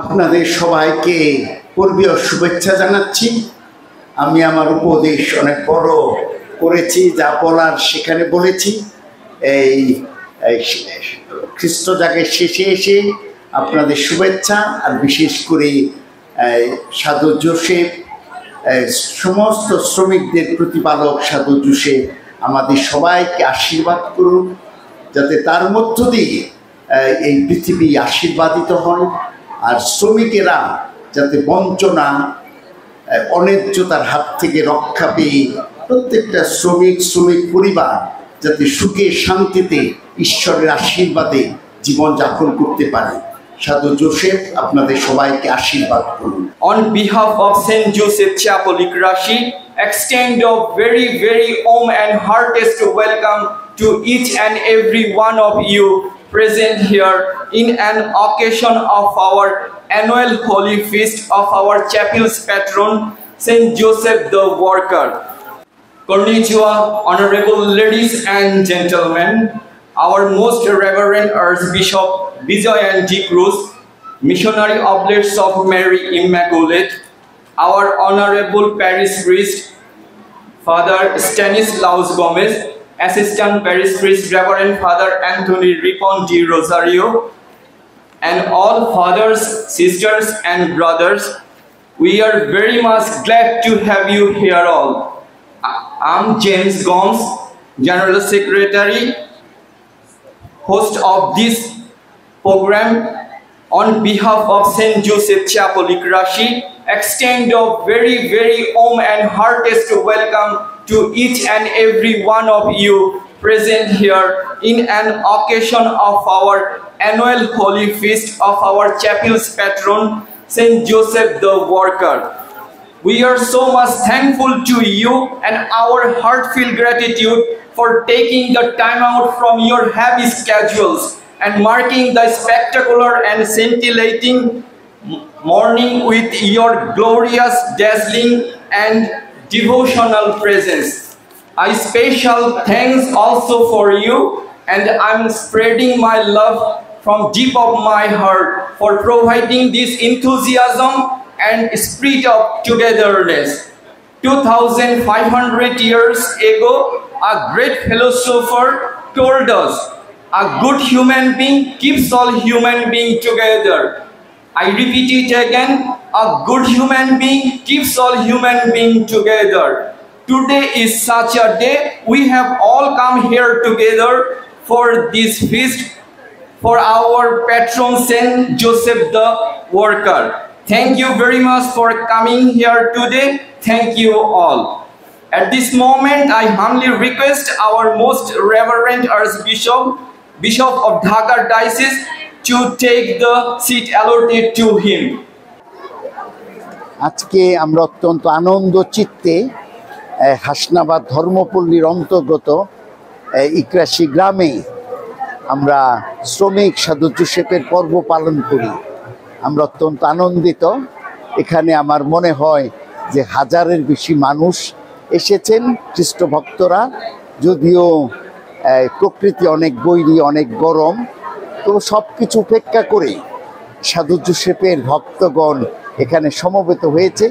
আপনাদের সবাইকে পূর্বীয় শুভেচ্ছা জানাচ্ছি। আমি আমার উপদেশ অনেক বড় করেছি, যা বলার সেখানে বলেছি। এই খ্রিস্ট জাগের শেষে এসে আপনাদের শুভেচ্ছা, আর বিশেষ করে সাধু জোসেফ, সমস্ত শ্রমিকদের প্রতিপালক সাধু জোসেফ আমাদের সবাইকে আশীর্বাদ করুন, যাতে তার মধ্য দিয়ে এই পৃথিবী আশীর্বাদিত হয়, আর শ্রমিকেরা যাতে বঞ্চনা অন্যায্যতার হাত থেকে রক্ষা পেয়ে প্রত্যেকটা শ্রমিক পরিবার যাতে সুখে শান্তিতে ঈশ্বরের আশীর্বাদে জীবনযাপন করতে পারে। সাধু জোসেফ আপনাদের সবাইকে আশীর্বাদ করুন। On behalf of St. Joseph Chapel Ikrashi, extend a very warm and heartiest welcome to each and every one of you present here in an occasion of our annual holy feast of our chapel's patron, St. Joseph the Worker. Konnichiwa, honorable ladies and gentlemen. Our most reverend Archbishop Vijayan D. Cruz, Missionary Oblates of Mary Immaculate, our honorable parish priest, Father Stanislaus Gomez, Assistant Parish Priest Reverend Father Anthony Ripon D. Rosario, and all fathers, sisters, and brothers, we are very much glad to have you here all. I'm James Gomes, General Secretary, host of this program. On behalf of St. Joseph Chapel Ikrashi, extend a very warm and heartiest welcome to each and every one of you present here in an occasion of our annual holy feast of our chapel's patron, St. Joseph the Worker. We are so much thankful to you and our heartfelt gratitude for taking the time out from your heavy schedules and marking the spectacular and scintillating morning with your glorious, dazzling and devotional presence. A special thanks also for you, and I'm spreading my love from deep of my heart for providing this enthusiasm and spirit of togetherness. 2,500 years ago, a great philosopher told us, a good human being keeps all human beings together. I repeat it again, a good human being keeps all human beings together. Today is such a day. We have all come here together for this feast for our patron Saint Joseph the Worker. Thank you very much for coming here today. Thank you all. At this moment, I humbly request our most reverend Archbishop, Bishop of Dhaka Diocese, to take the seat allotted to him. আজকে আমরা অত্যন্ত আনন্দ চিত্তে হাসনাবাদ ধর্মপল্লীর অন্তর্গত ইকরাশি গ্রামে আমরা শ্রমিক সাধু জোসেফের পর্ব পালন করি। আমরা অত্যন্ত আনন্দিত। এখানে আমার মনে হয় যে হাজারের বেশি মানুষ এসেছেন, খ্রিস্ট ভক্তরা। যদিও প্রকৃতি অনেক বৈরী, অনেক গরম, তো সব কিছু উপেক্ষা করে সাধু জোসেফের ভক্তগণ এখানে সমবেত হয়েছে।